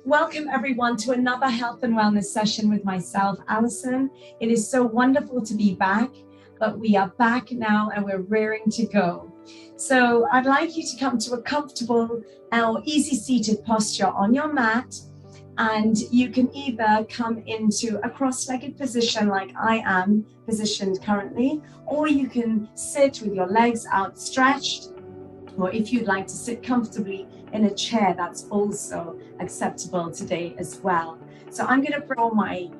Welcome everyone to another health and wellness session with myself, Alison. It is so wonderful to be back, but we are back now and we're rearing to go. So I'd like you to come to a comfortable or easy seated posture on your mat, and you can either come into a cross-legged position like I am positioned currently, or you can sit with your legs outstretched, or if you'd like to sit comfortably in a chair, that's also acceptable today as well. So I'm going to bring my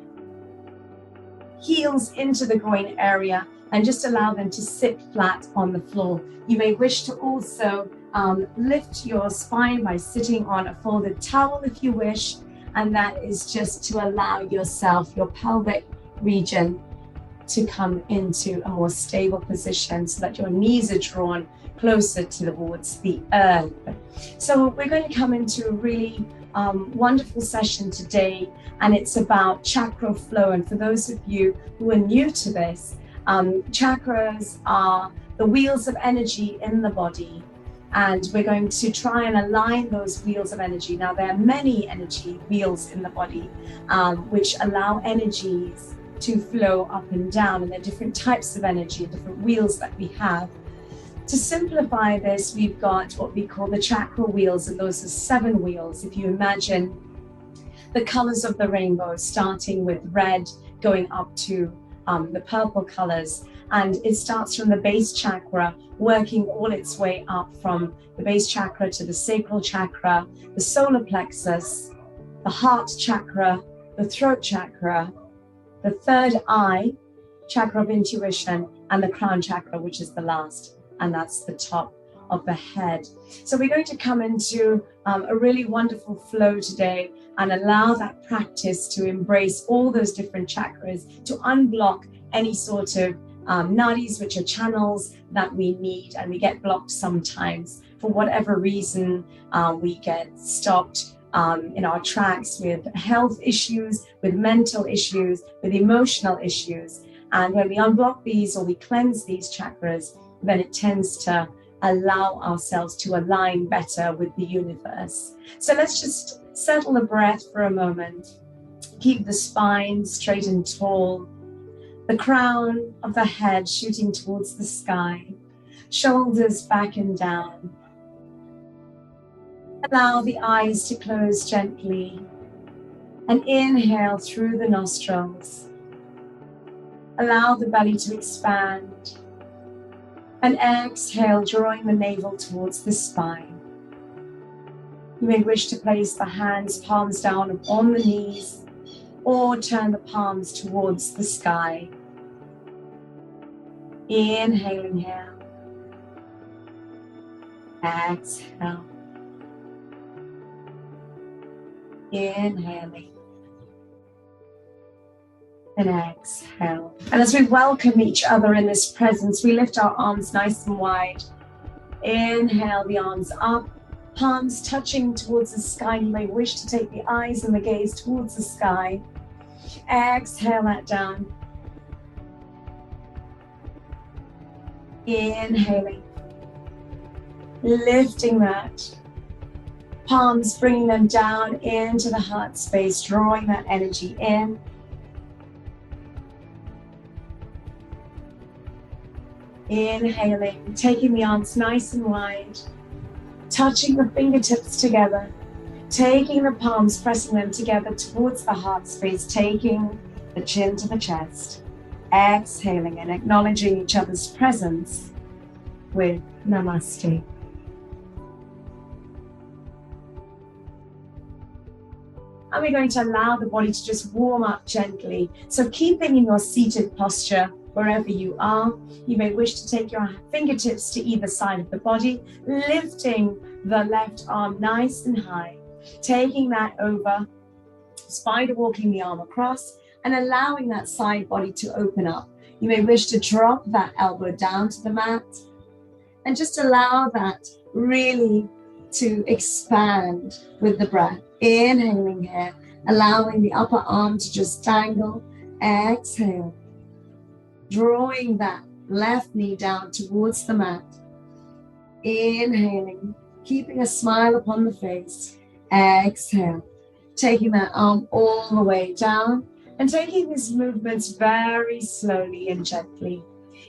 heels into the groin area and just allow them to sit flat on the floor. You may wish to also lift your spine by sitting on a folded towel if you wish, and that is just to allow yourself, your pelvic region, to come into a more stable position so that your knees are drawn closer towards the earth. So we're going to come into a really wonderful session today, and it's about chakra flow. And for those of you who are new to this, chakras are the wheels of energy in the body, and we're going to try and align those wheels of energy. Now, there are many energy wheels in the body which allow energies to flow up and down, and there are different types of energy, different wheels that we have. To simplify this, we've got what we call the chakra wheels, and those are 7 wheels. If you imagine the colors of the rainbow, starting with red, going up to the purple colors, and it starts from the base chakra, working all its way up from the base chakra to the sacral chakra, the solar plexus, the heart chakra, the throat chakra, the third eye, chakra of intuition, and the crown chakra, which is the last, and that's the top of the head. So we're going to come into a really wonderful flow today and allow that practice to embrace all those different chakras, to unblock any sort of nadis, which are channels that we need and we get blocked sometimes for whatever reason. We get stopped in our tracks with health issues, with mental issues, with emotional issues. And when we unblock these or we cleanse these chakras, then it tends to allow ourselves to align better with the universe. So let's just settle the breath for a moment. Keep the spine straight and tall, the crown of the head shooting towards the sky, shoulders back and down. Allow the eyes to close gently and inhale through the nostrils. Allow the belly to expand and exhale, drawing the navel towards the spine. You may wish to place the hands, palms down on the knees, or turn the palms towards the sky. Inhaling here. Exhale. Inhaling. And exhale. And as we welcome each other in this presence, we lift our arms nice and wide. Inhale the arms up, palms touching towards the sky. You may wish to take the eyes and the gaze towards the sky. Exhale that down. Inhaling. Lifting that. Palms bringing them down into the heart space, drawing that energy in. Inhaling, taking the arms nice and wide, touching the fingertips together, taking the palms, pressing them together towards the heart space, taking the chin to the chest, exhaling and acknowledging each other's presence with Namaste. And we're going to allow the body to just warm up gently. So keeping in your seated posture, wherever you are, you may wish to take your fingertips to either side of the body, lifting the left arm nice and high, taking that over, spider walking the arm across, and allowing that side body to open up. You may wish to drop that elbow down to the mat, and just allow that really to expand with the breath. Inhaling here, allowing the upper arm to just dangle. Exhale. Drawing that left knee down towards the mat. Inhaling, keeping a smile upon the face. Exhale. Taking that arm all the way down and taking these movements very slowly and gently.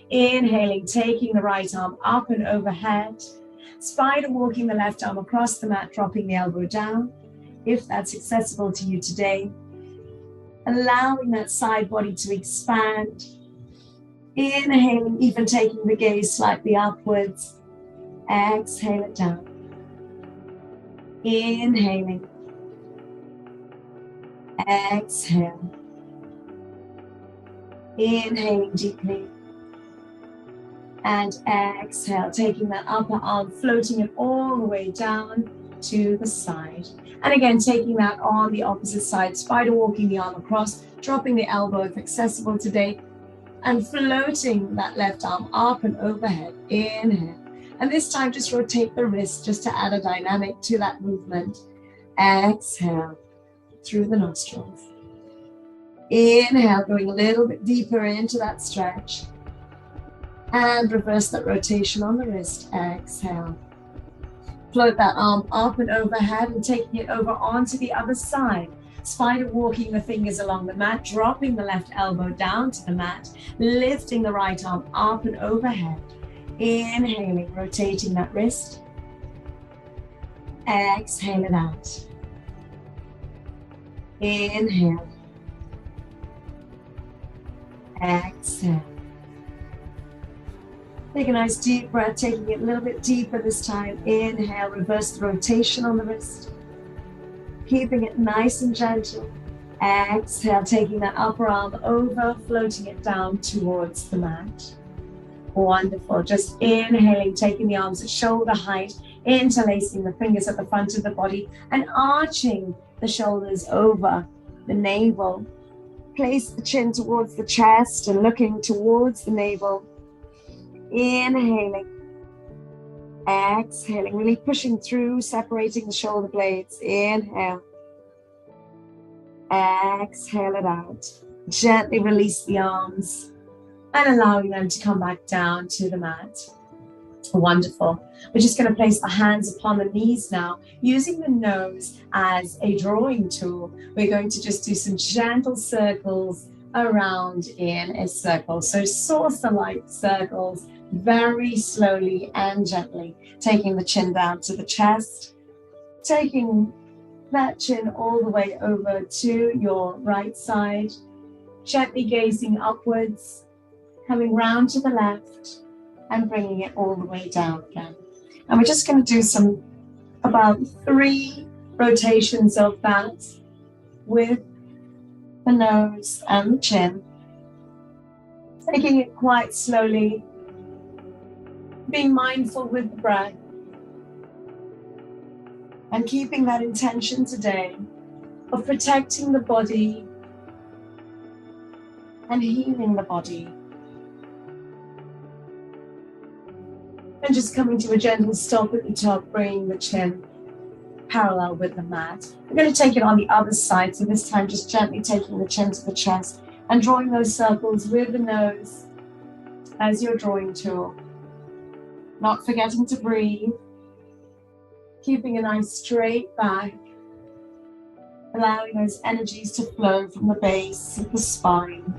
Inhaling, taking the right arm up and overhead. Spider walking the left arm across the mat, dropping the elbow down, if that's accessible to you today. Allowing that side body to expand. Inhaling, even taking the gaze slightly upwards. Exhale it down. Inhaling. Exhale. Inhaling deeply. And exhale, taking that upper arm, floating it all the way down to the side. And again, taking that on the opposite side, spider walking the arm across, dropping the elbow if accessible today, and floating that left arm up and overhead. Inhale. And this time just rotate the wrist just to add a dynamic to that movement. Exhale through the nostrils. Inhale, going a little bit deeper into that stretch. And reverse that rotation on the wrist. Exhale. Float that arm up and overhead and taking it over onto the other side. Spider walking the fingers along the mat, dropping the left elbow down to the mat, lifting the right arm up and overhead. Inhaling, rotating that wrist. Exhale it out. Inhale. Exhale. Take a nice deep breath, taking it a little bit deeper this time. Inhale, reverse the rotation on the wrist. Keeping it nice and gentle. Exhale, taking that upper arm over, floating it down towards the mat. Wonderful. Just inhaling, taking the arms at shoulder height, interlacing the fingers at the front of the body and arching the shoulders over the navel. Place the chin towards the chest and looking towards the navel. Inhaling, exhaling, really pushing through, separating the shoulder blades. Inhale, exhale it out. Gently release the arms and allowing them to come back down to the mat. Wonderful. We're just going to place the hands upon the knees now, using the nose as a drawing tool. We're going to just do some gentle circles around in a circle. So saucer-like circles, very slowly and gently, taking the chin down to the chest, taking that chin all the way over to your right side, gently gazing upwards, coming round to the left and bringing it all the way down again. And we're just going to do about 3 rotations of that with the nose and the chin, taking it quite slowly, being mindful with the breath, and keeping that intention today of protecting the body and healing the body. And just coming to a gentle stop at the top, bringing the chin parallel with the mat. We're going to take it on the other side, so this time just gently taking the chin to the chest and drawing those circles with the nose as your drawing tool. Not forgetting to breathe, keeping a nice straight back, allowing those energies to flow from the base of the spine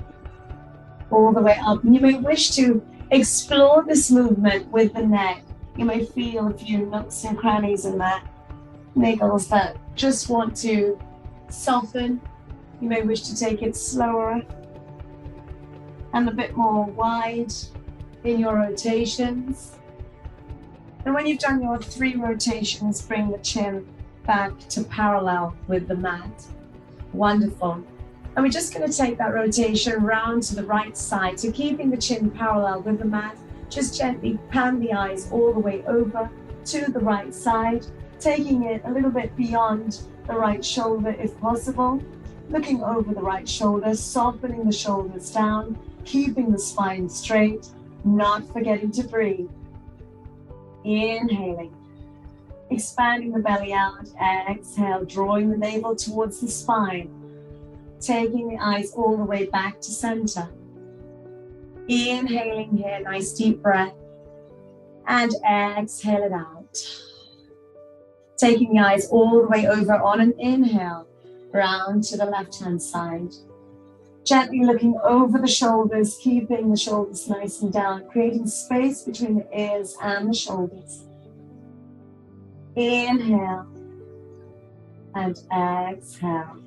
all the way up. And you may wish to explore this movement with the neck. You may feel a few nooks and crannies in there, niggles that just want to soften. You may wish to take it slower and a bit more wide in your rotations. And when you've done your 3 rotations, bring the chin back to parallel with the mat. Wonderful. And we're just going to take that rotation round to the right side. So keeping the chin parallel with the mat, just gently pan the eyes all the way over to the right side, taking it a little bit beyond the right shoulder if possible, looking over the right shoulder, softening the shoulders down, keeping the spine straight, not forgetting to breathe. Inhaling, expanding the belly out, exhale, drawing the navel towards the spine, taking the eyes all the way back to center. Inhaling here, nice deep breath, and exhale it out. Taking the eyes all the way over on an inhale, round to the left-hand side. Gently looking over the shoulders, keeping the shoulders nice and down, creating space between the ears and the shoulders. Inhale and exhale.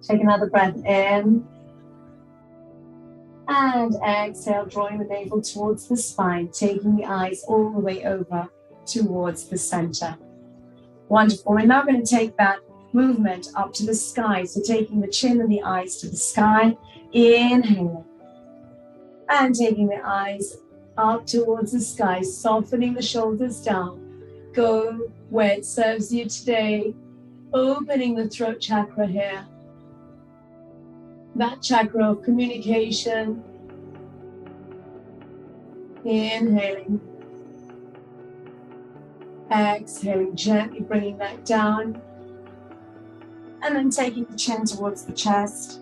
Take another breath in and exhale, drawing the navel towards the spine, taking the eyes all the way over towards the center. Wonderful. We're now going to take that movement up to the sky. So taking the chin and the eyes to the sky, inhale. And taking the eyes up towards the sky, softening the shoulders down. Go where it serves you today. Opening the throat chakra here. That chakra of communication. Inhaling. Exhaling, gently bringing that down. And then taking the chin towards the chest.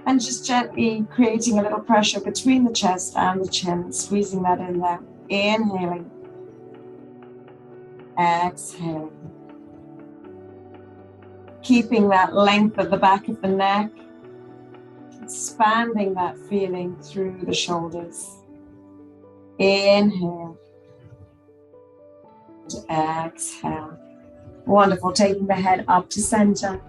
And just gently creating a little pressure between the chest and the chin, squeezing that in there. Inhaling. Exhaling. Keeping that length of the back of the neck. Expanding that feeling through the shoulders. Inhale. Exhale. Wonderful. Taking the head up to center.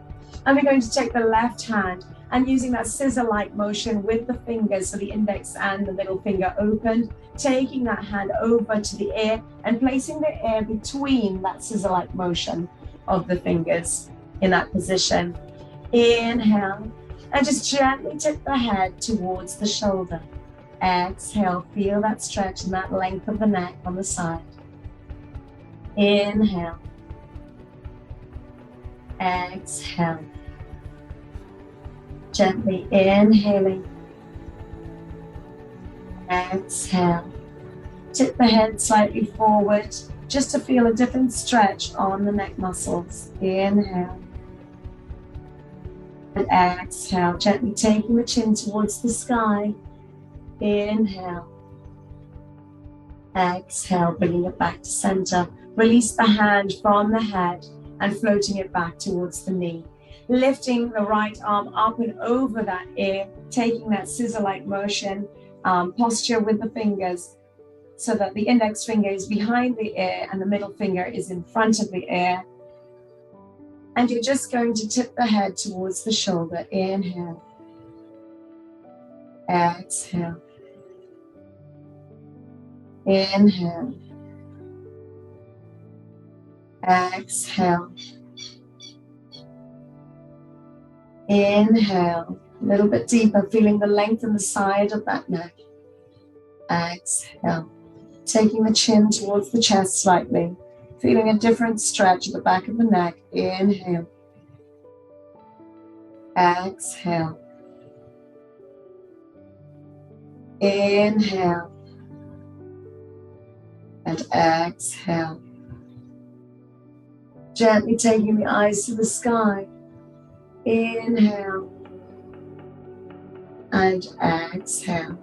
And we're going to take the left hand and using that scissor-like motion with the fingers, so the index and the middle finger open, taking that hand over to the ear and placing the ear between that scissor-like motion of the fingers in that position. Inhale. And just gently tip the head towards the shoulder. Exhale, feel that stretch and that length of the neck on the side. Inhale. Exhale. Gently inhaling. Exhale. Tip the head slightly forward just to feel a different stretch on the neck muscles. Inhale. And exhale, gently taking the chin towards the sky. Inhale. Exhale, bringing it back to center. Release the hand from the head and floating it back towards the knee. Lifting the right arm up and over that ear, taking that scissor-like motion, posture with the fingers so that the index finger is behind the ear and the middle finger is in front of the ear. And you're just going to tip the head towards the shoulder. Inhale. Exhale. Inhale. Exhale. Inhale. A little bit deeper, feeling the length in the side of that neck. Exhale. Taking the chin towards the chest slightly. Feeling a different stretch at the back of the neck. Inhale. Exhale. Inhale. And exhale. Gently taking the eyes to the sky. Inhale. And exhale.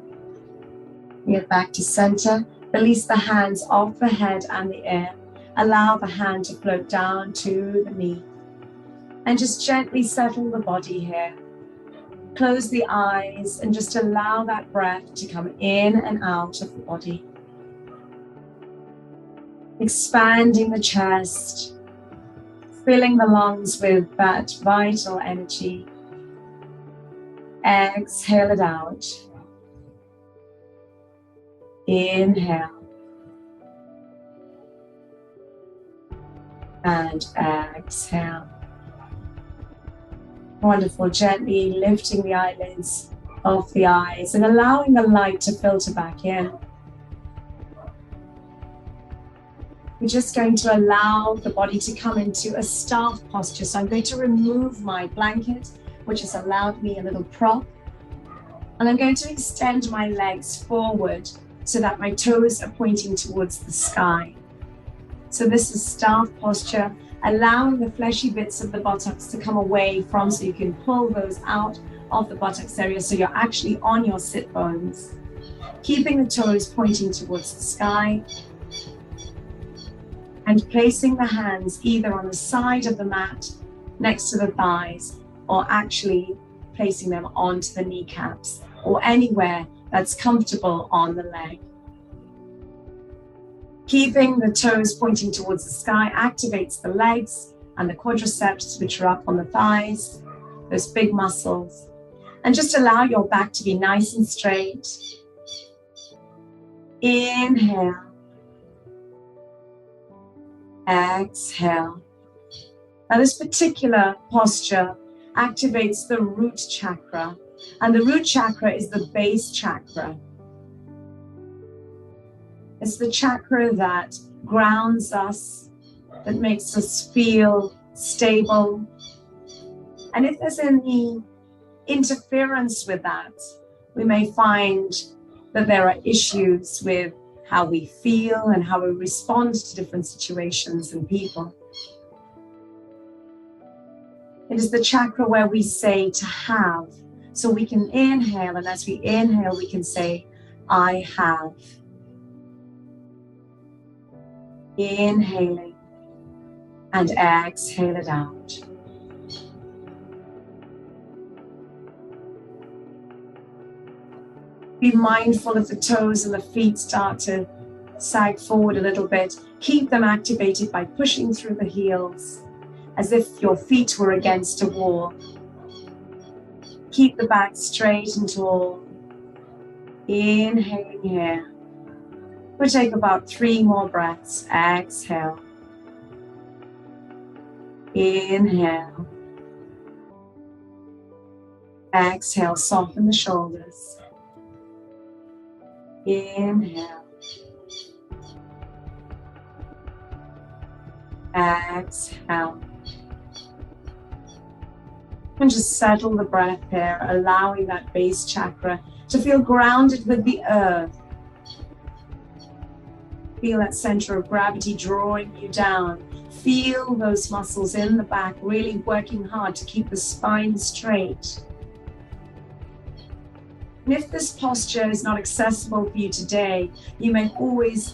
Get back to center. Release the hands off the head and the ear. Allow the hand to float down to the knee. And just gently settle the body here. Close the eyes and just allow that breath to come in and out of the body. Expanding the chest. Filling the lungs with that vital energy. Exhale it out. Inhale. And exhale. Wonderful. Gently lifting the eyelids off the eyes and allowing the light to filter back in. We're just going to allow the body to come into a staff posture. So I'm going to remove my blanket, which has allowed me a little prop. And I'm going to extend my legs forward so that my toes are pointing towards the sky. So this is staff posture, allowing the fleshy bits of the buttocks to come away from, so you can pull those out of the buttocks area so you're actually on your sit bones. Keeping the toes pointing towards the sky. And placing the hands either on the side of the mat next to the thighs, or actually placing them onto the kneecaps or anywhere that's comfortable on the leg. Keeping the toes pointing towards the sky activates the legs and the quadriceps, which are up on the thighs, those big muscles. And just allow your back to be nice and straight. Inhale. Exhale. Now this particular posture activates the root chakra, and the root chakra is the base chakra. It's the chakra that grounds us, that makes us feel stable. And if there's any interference with that, we may find that there are issues with how we feel and how we respond to different situations and people. It is the chakra where we say to have. So we can inhale, and as we inhale, we can say, I have. Inhaling and exhale it out. Be mindful if the toes and the feet start to sag forward a little bit. Keep them activated by pushing through the heels as if your feet were against a wall. Keep the back straight and tall. Inhaling here. We'll take about 3 more breaths. Exhale. Inhale. Exhale, soften the shoulders. Inhale. Exhale. And just settle the breath here, allowing that base chakra to feel grounded with the earth. Feel that center of gravity drawing you down. Feel those muscles in the back really working hard to keep the spine straight. And if this posture is not accessible for you today, you may always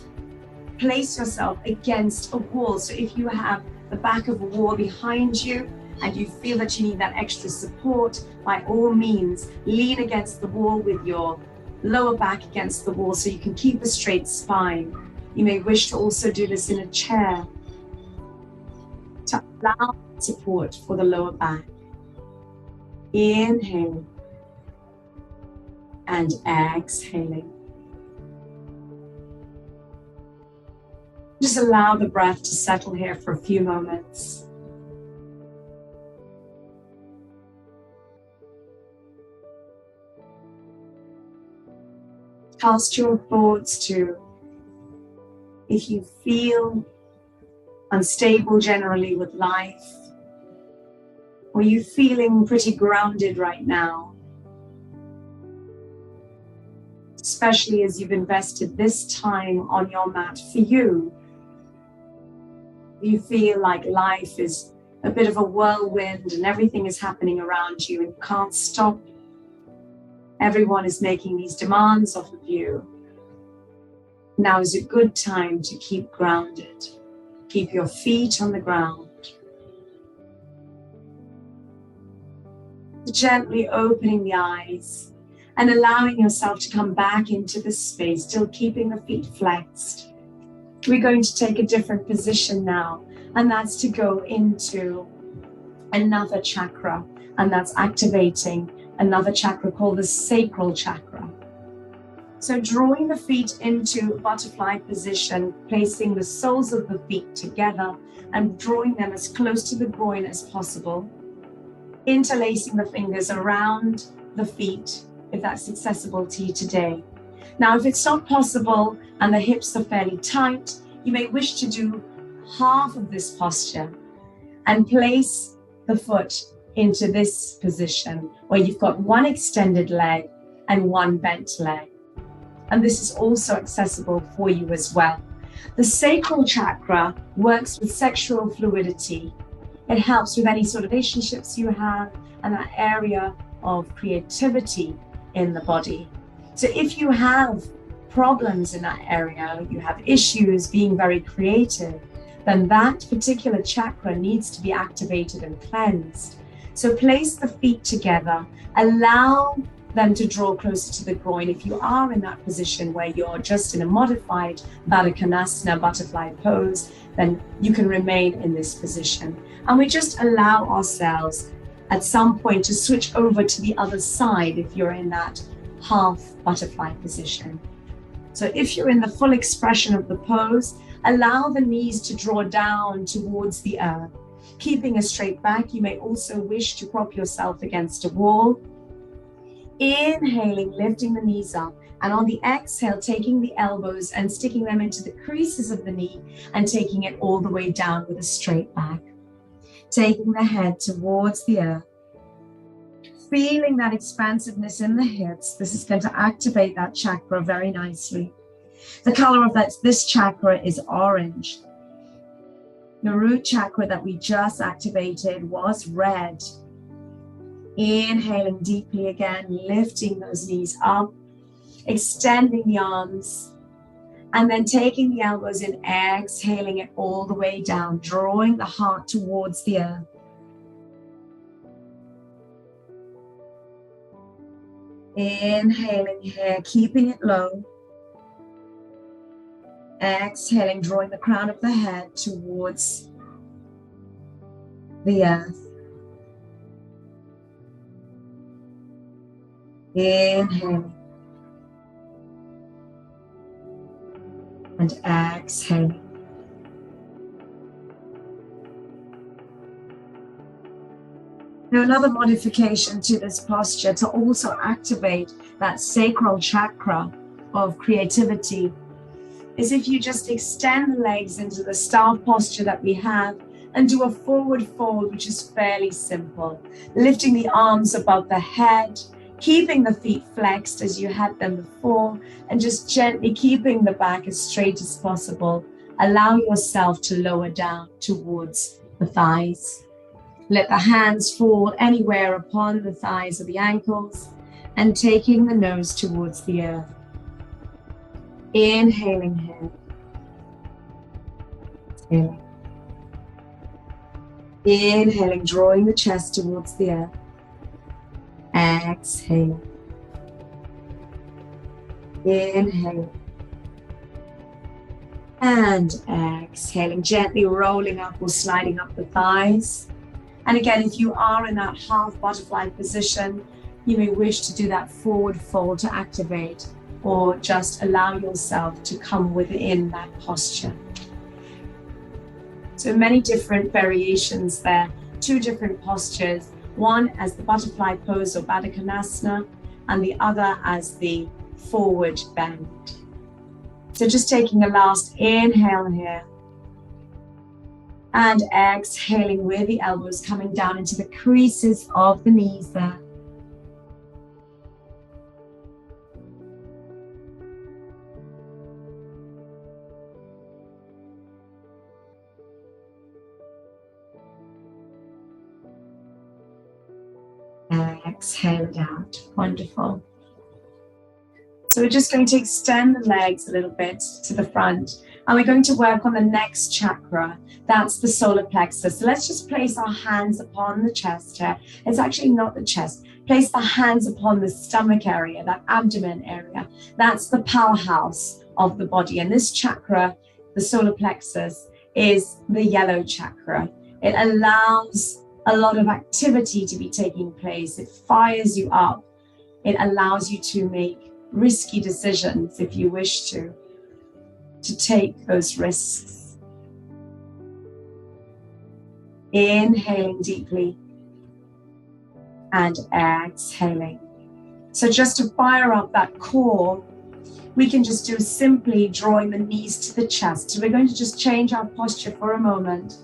place yourself against a wall. So if you have the back of a wall behind you and you feel that you need that extra support, by all means, lean against the wall with your lower back against the wall so you can keep a straight spine. You may wish to also do this in a chair to allow support for the lower back. Inhale and exhaling. Just allow the breath to settle here for a few moments. Cast your thoughts to if you feel unstable generally with life, or you feeling pretty grounded right now, especially as you've invested this time on your mat for you. You feel like life is a bit of a whirlwind and everything is happening around you and you can't stop. Everyone is making these demands off of you. Now is a good time to keep grounded. Keep your feet on the ground. Gently opening the eyes and allowing yourself to come back into this space, still keeping the feet flexed. We're going to take a different position now, and that's to go into another chakra, and that's activating another chakra called the sacral chakra. So drawing the feet into butterfly position, placing the soles of the feet together and drawing them as close to the groin as possible. Interlacing the fingers around the feet, if that's accessible to you today. Now, if it's not possible and the hips are fairly tight, you may wish to do half of this posture and place the foot into this position where you've got one extended leg and one bent leg. And this is also accessible for you as well. The sacral chakra works with sexual fluidity. It helps with any sort of relationships you have and that area of creativity in the body. So if you have problems in that area, you have issues being very creative, then that particular chakra needs to be activated and cleansed. So place the feet together, allow them to draw closer to the groin. If you are in that position where you're just in a modified Baddha Konasana butterfly pose, then you can remain in this position. And we just allow ourselves at some point to switch over to the other side if you're in that half butterfly position. So if you're in the full expression of the pose, allow the knees to draw down towards the earth. Keeping a straight back, you may also wish to prop yourself against a wall. Inhaling, lifting the knees up, and on the exhale, taking the elbows and sticking them into the creases of the knee and taking it all the way down with a straight back. Taking the head towards the earth. Feeling that expansiveness in the hips. This is going to activate that chakra very nicely. The color of this chakra is orange. The root chakra that we just activated was red. Inhaling deeply again, lifting those knees up, extending the arms, and then taking the elbows in, exhaling it all the way down, drawing the heart towards the earth. Inhaling here, keeping it low. Exhaling, drawing the crown of the head towards the earth. Inhaling. And exhaling. Now, another modification to this posture to also activate that sacral chakra of creativity is if you just extend the legs into the staff posture that we have and do a forward fold, which is fairly simple. Lifting the arms above the head, keeping the feet flexed as you had them before, and just gently keeping the back as straight as possible. Allow yourself to lower down towards the thighs. Let the hands fall anywhere upon the thighs or the ankles, and taking the nose towards the earth. Inhaling here. Exhaling. Inhaling, drawing the chest towards the earth. Exhale. Inhale. And exhaling, gently rolling up or sliding up the thighs. And again, if you are in that half butterfly position, you may wish to do that forward fold to activate, or just allow yourself to come within that posture. So many different variations there, 2 different postures, one as the butterfly pose or Baddha Konasana, and the other as the forward bend. So just taking a last inhale here. And exhaling with the elbows coming down into the creases of the knees there. Exhale it out. Wonderful. So we're just going to extend the legs a little bit to the front, and we're going to work on the next chakra. That's the solar plexus. So let's just place our hands upon the chest here. It's actually not the chest. Place the hands upon the stomach area, that abdomen area. That's the powerhouse of the body. And this chakra, the solar plexus, is the yellow chakra. It allows a lot of activity to be taking place. It fires you up. It allows you to make risky decisions if you wish to take those risks. Inhaling deeply and exhaling. So just to fire up that core, we can just do simply drawing the knees to the chest. So we're going to just change our posture for a moment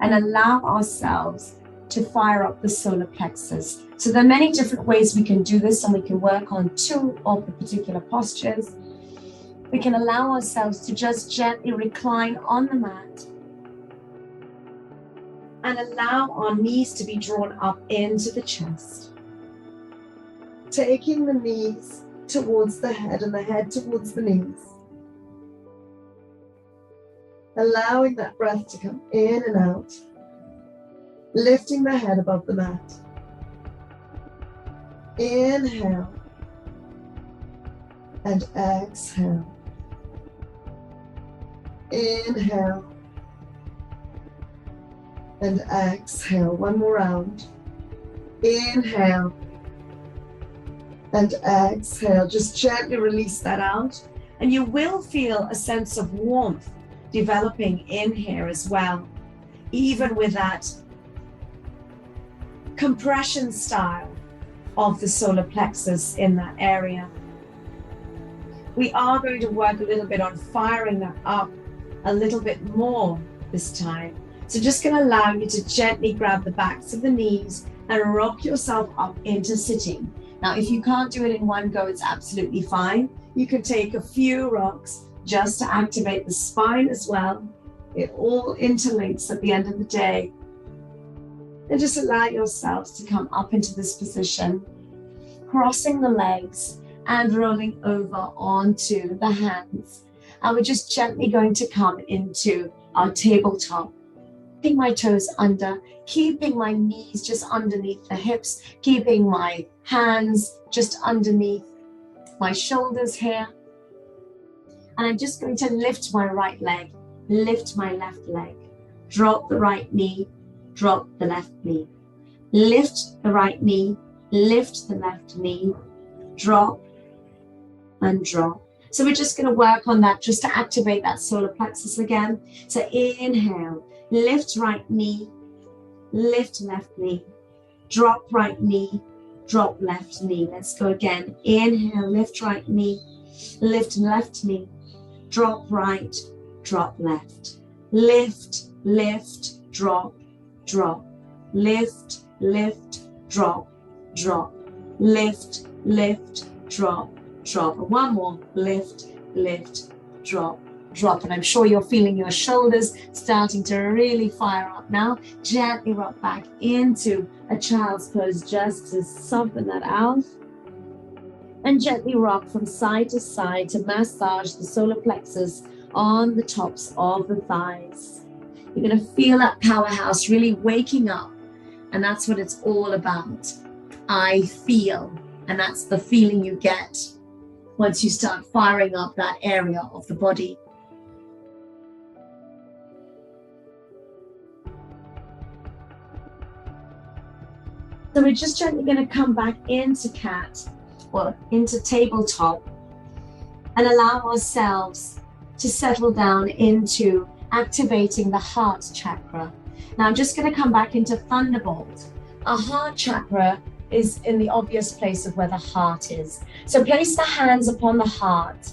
and allow ourselves to fire up the solar plexus. So there are many different ways we can do this, and we can work on 2 of the particular postures. We can allow ourselves to just gently recline on the mat and allow our knees to be drawn up into the chest. Taking the knees towards the head and the head towards the knees. allowing that breath to come in and out, lifting the head above the mat. Inhale and exhale. Inhale and exhale. One more round. Inhale and exhale. Just gently release that out. And you will feel a sense of warmth developing in here as well, even with that compression style of the solar plexus in that area. We are going to work a little bit on firing that up a little bit more this time. So just going to allow you to gently grab the backs of the knees and rock yourself up into sitting. Now, if you can't do it in one go, it's absolutely fine. You can take a few rocks just to activate the spine as well. It all interlinks at the end of the day. And just allow yourselves to come up into this position, crossing the legs and rolling over onto the hands. And we're just gently going to come into our tabletop. Keeping my toes under, keeping my knees just underneath the hips, keeping my hands just underneath my shoulders here. And I'm just going to lift my right leg, lift my left leg, drop the right knee, drop the left knee, lift the right knee, lift the left knee, drop and drop. So we're just going to work on that just to activate that solar plexus again. So inhale, lift right knee, lift left knee, drop right knee, drop left knee. Let's go again. Inhale, lift right knee, lift left knee, drop right, drop left. Lift, lift, drop, drop. Lift, lift, drop, drop. Lift, lift, drop, drop. And one more. Lift, lift, drop, drop. And I'm sure you're feeling your shoulders starting to really fire up now. Gently rock back into a child's pose just to soften that out. And gently rock from side to side to massage the solar plexus on the tops of the thighs. You're going to feel that powerhouse really waking up. And that's what it's all about. I feel. And that's the feeling you get once you start firing up that area of the body. So we're just gently going to come back into cat, or into tabletop, and allow ourselves to settle down into activating the heart chakra. Now I'm just going to come back into thunderbolt. Our heart chakra is in the obvious place of where the heart is. So place the hands upon the heart.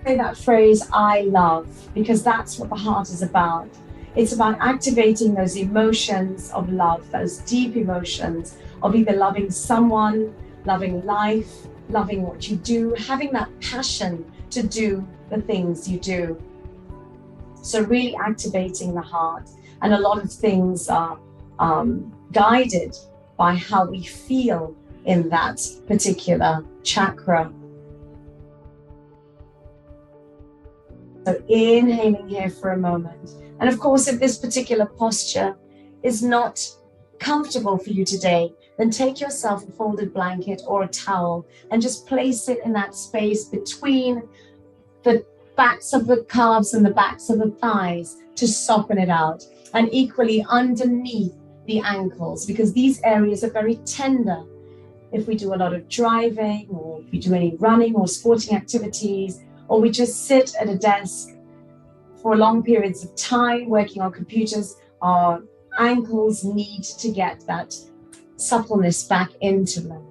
Say that phrase, I love, because that's what the heart is about. It's about activating those emotions of love, those deep emotions of either loving someone, loving life, loving what you do, having that passion to do the things you do. So really activating the heart. And a lot of things are guided by how we feel in that particular chakra. So inhaling here for a moment. And of course, if this particular posture is not comfortable for you today, then take yourself a folded blanket or a towel and just place it in that space between the backs of the calves and the backs of the thighs to soften it out. And equally underneath the ankles, because these areas are very tender. If we do a lot of driving, or if we do any running or sporting activities, or we just sit at a desk for long periods of time working on computers, our ankles need to get that suppleness back into them.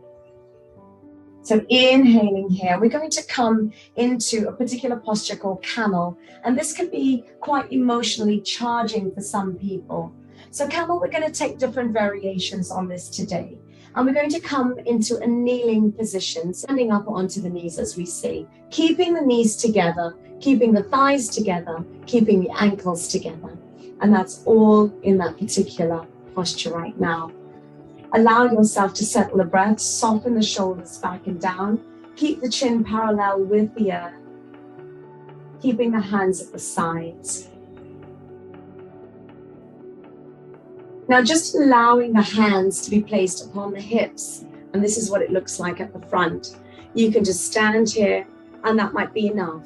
So inhaling here, we're going to come into a particular posture called camel. And this can be quite emotionally charging for some people. So camel, we're going to take different variations on this today. And we're going to come into a kneeling position, standing up onto the knees as we say, keeping the knees together, keeping the thighs together, keeping the ankles together. And that's all in that particular posture right now. Allow yourself to settle the breath, soften the shoulders back and down. Keep the chin parallel with the earth, keeping the hands at the sides. Now just allowing the hands to be placed upon the hips, and this is what it looks like at the front. You can just stand here, and that might be enough.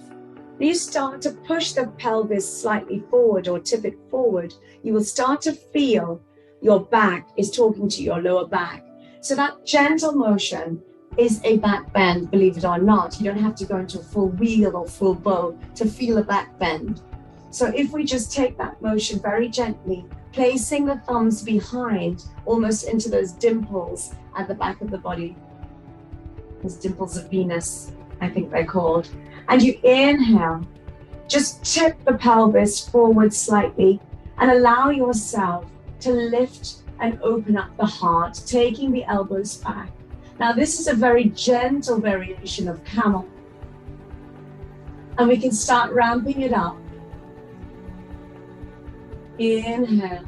You start to push the pelvis slightly forward or tip it forward, you will start to feel your back is talking to your lower back. So that gentle motion is a back bend, believe it or not. You don't have to go into a full wheel or full bow to feel a back bend. So if we just take that motion very gently, placing the thumbs behind, almost into those dimples at the back of the body, those dimples of Venus, I think they're called. And you inhale, just tip the pelvis forward slightly and allow yourself to lift and open up the heart, taking the elbows back. Now this is a very gentle variation of camel. And we can start ramping it up. Inhale,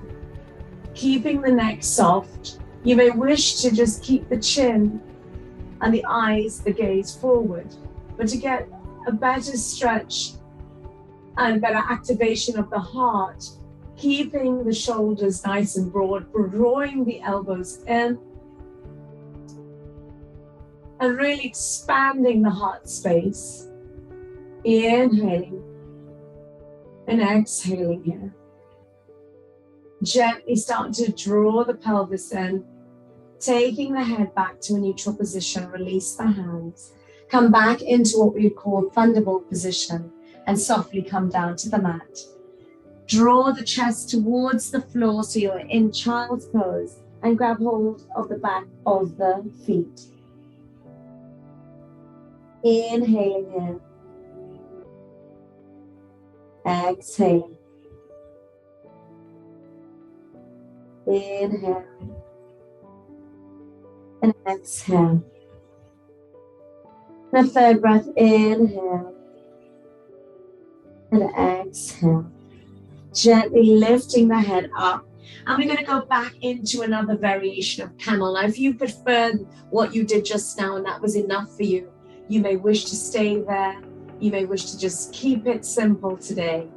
keeping the neck soft. You may wish to just keep the chin and the eyes, the gaze forward. But to get a better stretch and better activation of the heart, keeping the shoulders nice and broad, drawing the elbows in, and really expanding the heart space. Inhaling and exhaling here. Gently start to draw the pelvis in, taking the head back to a neutral position, release the hands. Come back into what we would call thunderbolt position and softly come down to the mat. Draw the chest towards the floor so you're in child's pose and grab hold of the back of the feet. Inhaling in. Exhaling. Inhale. And exhale. And a third breath, inhale and exhale. Gently lifting the head up. And we're going to go back into another variation of camel. Now, if you preferred what you did just now and that was enough for you, you may wish to stay there. You may wish to just keep it simple today.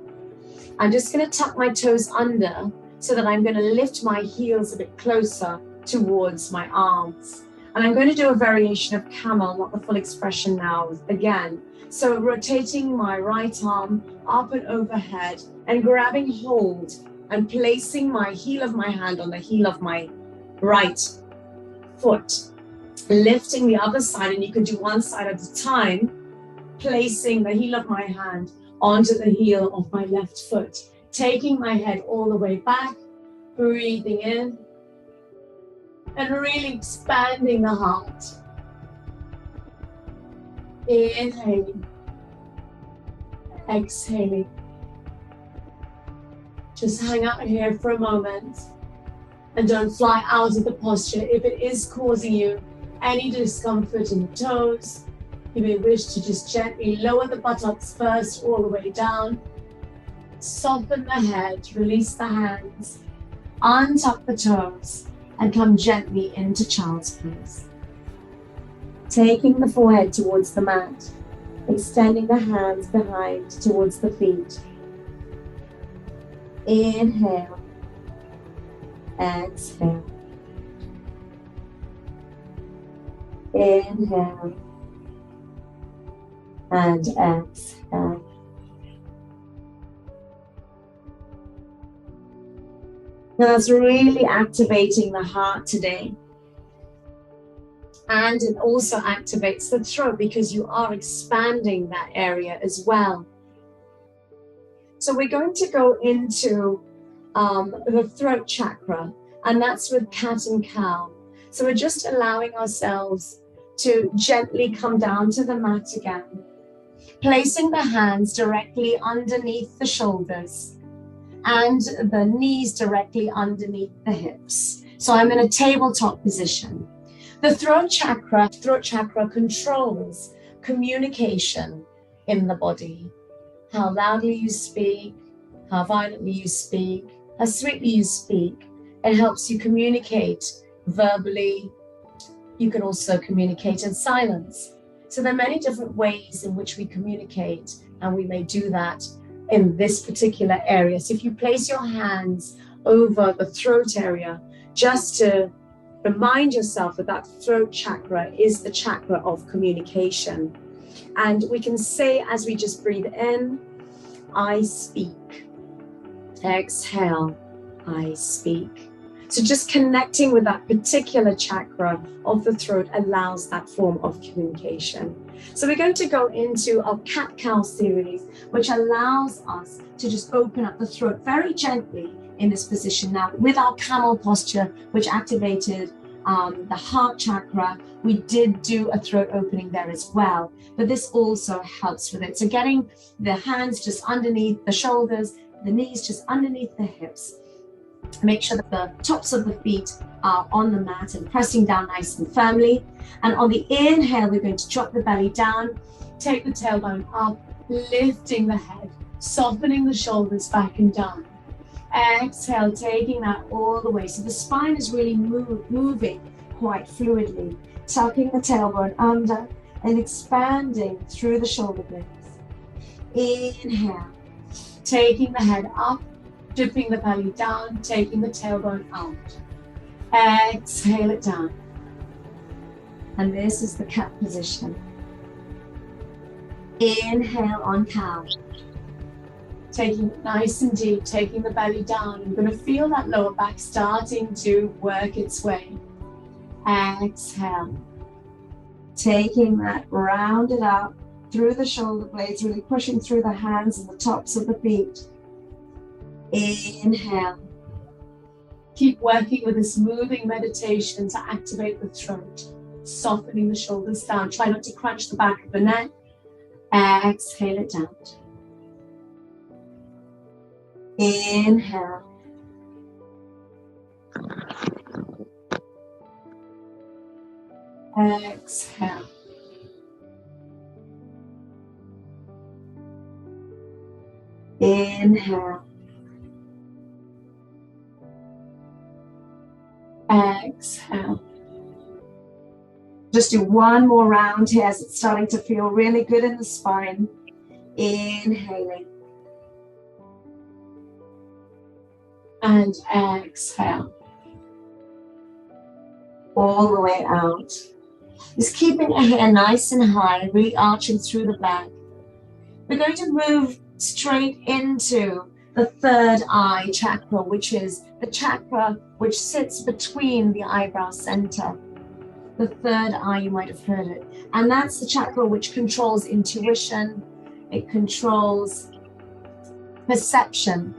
I'm just going to tuck my toes under so that I'm going to lift my heels a bit closer towards my arms. And I'm going to do a variation of camel, not the full expression now again. So rotating my right arm up and overhead and grabbing hold and placing my heel of my hand on the heel of my right foot. Lifting the other side, and you can do one side at a time, placing the heel of my hand onto the heel of my left foot. Taking my head all the way back, breathing in. And really expanding the heart. Inhaling. Exhaling. Just hang out here for a moment. And don't fly out of the posture. If it is causing you any discomfort in the toes, you may wish to just gently lower the buttocks first all the way down. Soften the head, release the hands, untuck the toes, and come gently into child's pose. Taking the forehead towards the mat, extending the hands behind towards the feet. Inhale, exhale. Inhale, and exhale. Now that's really activating the heart today. And it also activates the throat because you are expanding that area as well. So we're going to go into the throat chakra, and that's with cat and cow. So we're just allowing ourselves to gently come down to the mat again, placing the hands directly underneath the shoulders and the knees directly underneath the hips. So I'm in a tabletop position. The throat chakra controls communication in the body. How loudly you speak, how violently you speak, how sweetly you speak. It helps you communicate verbally. You can also communicate in silence. So there are many different ways in which we communicate, and we may do that in this particular area. So if you place your hands over the throat area, just to remind yourself that that throat chakra is the chakra of communication. And we can say, as we just breathe in, I speak. Exhale, I speak. So just connecting with that particular chakra of the throat allows that form of communication. So we're going to go into our cat-cow series, which allows us to just open up the throat very gently in this position. Now, with our camel posture, which activated the heart chakra, we did do a throat opening there as well, but this also helps with it. So getting the hands just underneath the shoulders, the knees just underneath the hips. Make sure that the tops of the feet are on the mat and pressing down nice and firmly. And on the inhale, we're going to drop the belly down, take the tailbone up, lifting the head, softening the shoulders back and down. Exhale, taking that all the way. So the spine is really moving quite fluidly, tucking the tailbone under and expanding through the shoulder blades. Inhale, taking the head up, dipping the belly down, taking the tailbone out. Exhale it down. And this is the cat position. Inhale on cow. Taking it nice and deep, taking the belly down. You're going to feel that lower back starting to work its way. Exhale. Taking that rounded up through the shoulder blades, really pushing through the hands and the tops of the feet. Inhale. Keep working with this moving meditation to activate the throat, softening the shoulders down. Try not to crunch the back of the neck. Exhale it down. Inhale. Exhale. Inhale. Exhale. Just do one more round here as it's starting to feel really good in the spine. Inhaling. And exhale. All the way out. Just keeping the hair nice and high, really arching through the back. We're going to move straight into the third eye chakra, which is the chakra which sits between the eyebrow center. The third eye, you might have heard it. And that's the chakra which controls intuition. It controls perception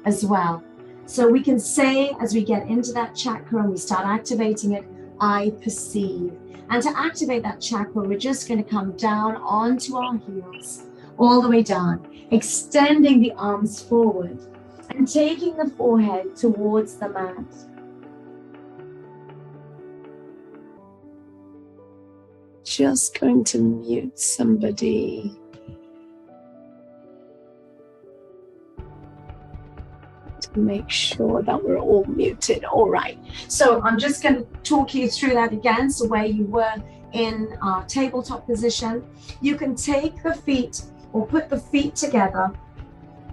as well. So we can say, as we get into that chakra and we start activating it, I perceive. And to activate that chakra, we're just going to come down onto our heels, all the way down, extending the arms forward and taking the forehead towards the mat. Just going to mute somebody. To make sure that we're all muted. All right. So I'm just going to talk you through that again. So where you were in our tabletop position, you can take the feet or put the feet together.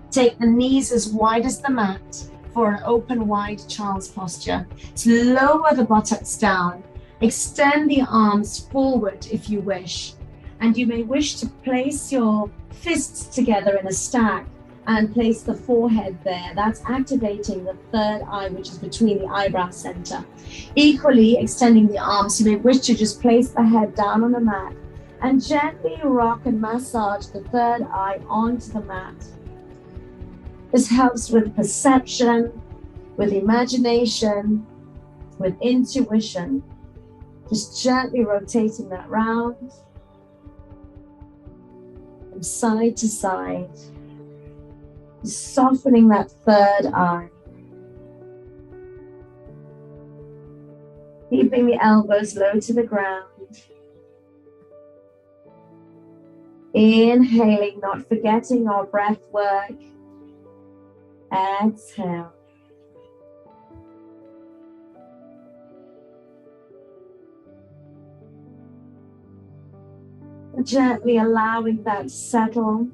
Take the knees as wide as the mat for an open wide child's posture. So lower the buttocks down. Extend the arms forward if you wish. And you may wish to place your fists together in a stack and place the forehead there. That's activating the third eye, which is between the eyebrow center. Equally, extending the arms, you may wish to just place the head down on the mat and gently rock and massage the third eye onto the mat. This helps with perception, with imagination, with intuition. Just gently rotating that round from side to side, softening that third eye. Keeping the elbows low to the ground. Inhaling, not forgetting our breath work. Exhale. Gently allowing that to settle,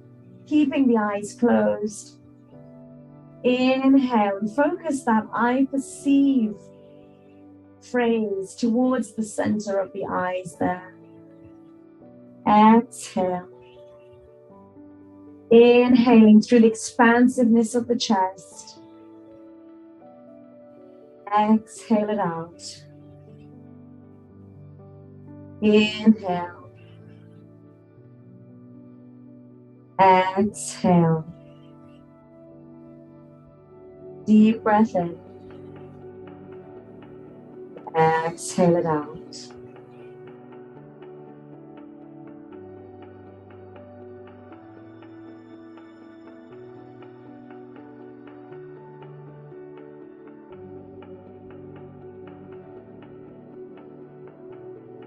keeping the eyes closed. Inhale and focus that I perceive phrase towards the center of the eyes there. Exhale. Inhaling through the expansiveness of the chest. Exhale it out. Inhale. Exhale. Deep breath in. Exhale it out.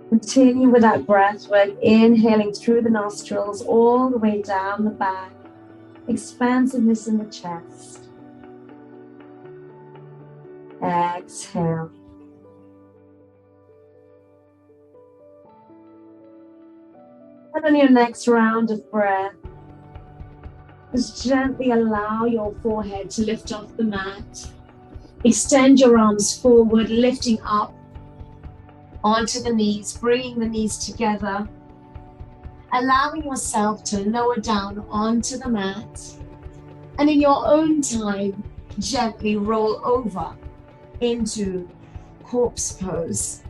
Continue with that breath work, inhaling through the nostrils all the way down the back, expansiveness in the chest. Exhale. And on your next round of breath, just gently allow your forehead to lift off the mat. Extend your arms forward, lifting up onto the knees, bringing the knees together, allowing yourself to lower down onto the mat, and in your own time, gently roll over into corpse pose,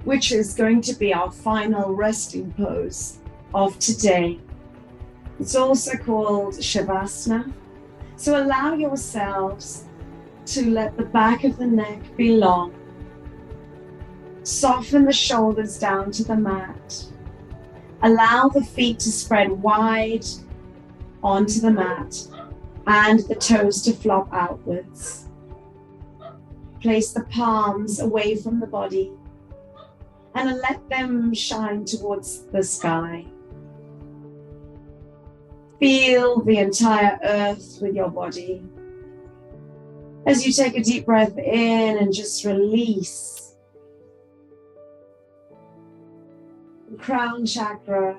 which is going to be our final resting pose of today. It's also called Shavasana. So allow yourselves to let the back of the neck be long. Soften the shoulders down to the mat. Allow the feet to spread wide onto the mat and the toes to flop outwards. Place the palms away from the body and let them shine towards the sky. Feel the entire earth with your body. As you take a deep breath in and just release. The crown chakra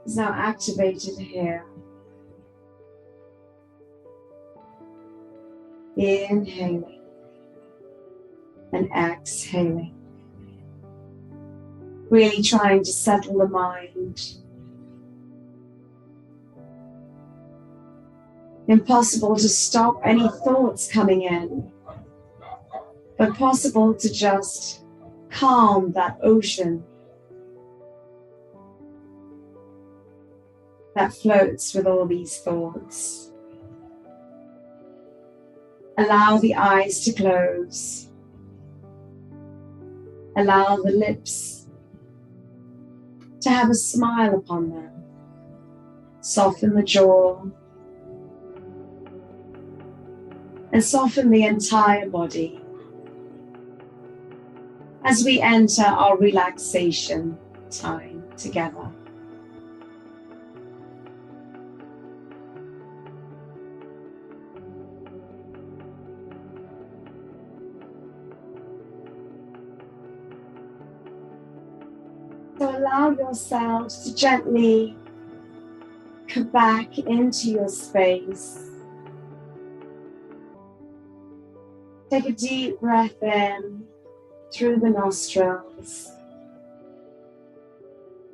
is now activated here. Inhaling and exhaling. Really trying to settle the mind. Impossible to stop any thoughts coming in, but possible to just calm that ocean that floats with all these thoughts. Allow the eyes to close. Allow the lips to have a smile upon them. Soften the jaw. And soften the entire body as we enter our relaxation time together. So allow yourselves to gently come back into your space. Take a deep breath in through the nostrils.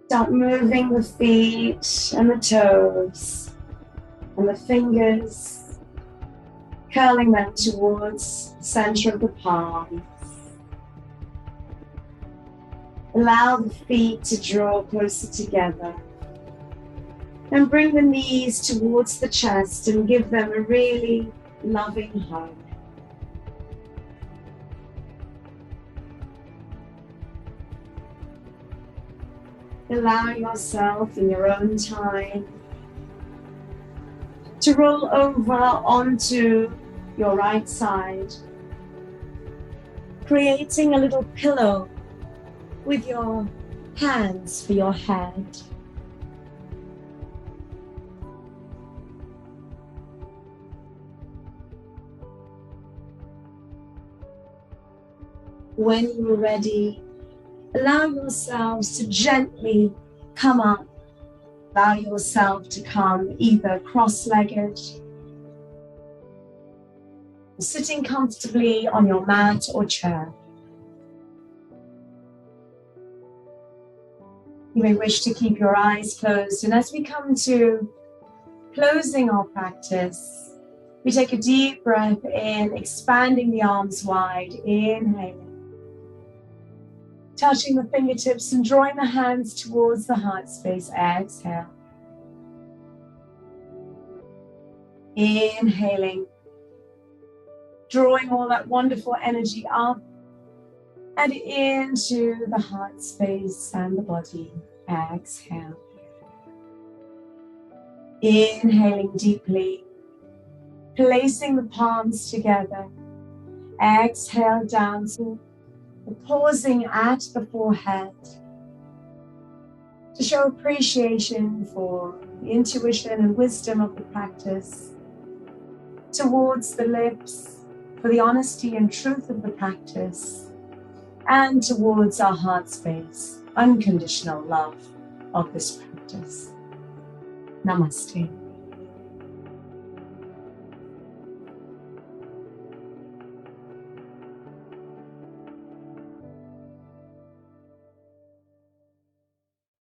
Start moving the feet and the toes and the fingers, curling them towards the center of the palms. Allow the feet to draw closer together. And bring the knees towards the chest and give them a really loving hug. Allow yourself in your own time to roll over onto your right side, creating a little pillow with your hands for your head. When you are ready, allow yourselves to gently come up Allow yourself to come either cross-legged, sitting comfortably on your mat or chair. You may wish to keep your eyes closed, and as we come to closing our practice, we take a deep breath in, expanding the arms wide, inhaling, touching the fingertips and drawing the hands towards the heart space. Exhale. Inhaling, drawing all that wonderful energy up and into the heart space and the body. Exhale. Inhaling deeply, placing the palms together. Exhale down to pausing at the forehead to show appreciation for the intuition and wisdom of the practice. Towards the lips for the honesty and truth of the practice, and towards our heart space, unconditional love of this practice. Namaste.